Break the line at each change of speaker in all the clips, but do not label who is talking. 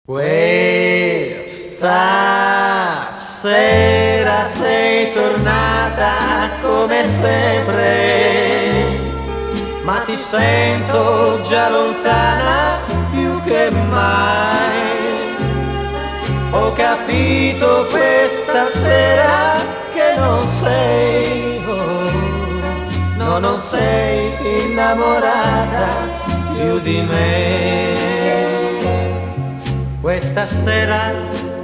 Questa sera sei tornata come sempre, ma ti sento già lontana più che mai. Ho capito questa sera che non sei, no, non sei innamorata più di me. Questa sera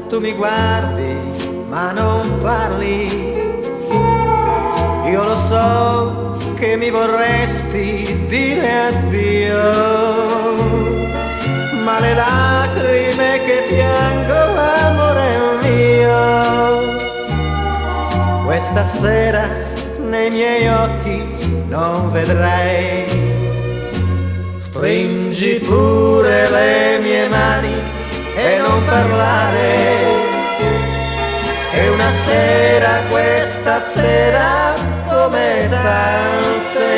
tu mi guardi ma non parli. Io lo so che mi vorresti dire addio, ma le lacrime che piango, amore mio, questa sera nei miei occhi non vedrai. Stringi pure le mie mani e non parlare. È una sera, questa sera, come tante,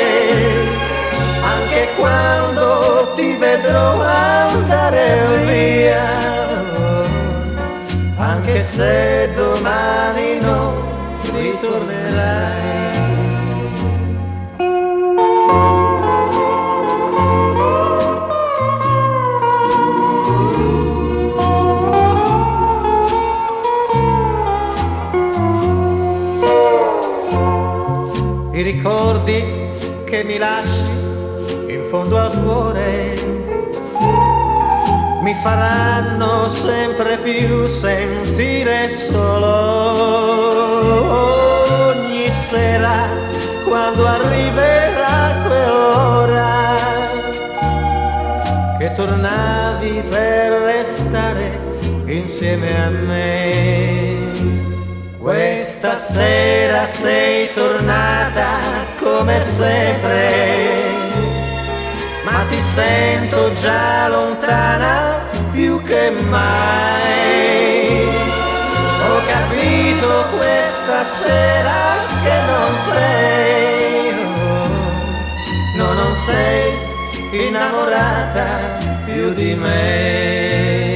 anche quando ti vedrò andare via, anche se domani non ritornerai. I ricordi che mi lasci in fondo al cuore mi faranno sempre più sentire solo. Ogni sera quando arriverà quell'ora che tornavi per restare insieme a me. Questa sera sei tornata come sempre, ma ti sento già lontana più che mai. Ho capito questa sera che non sei, no, non sei innamorata più di me.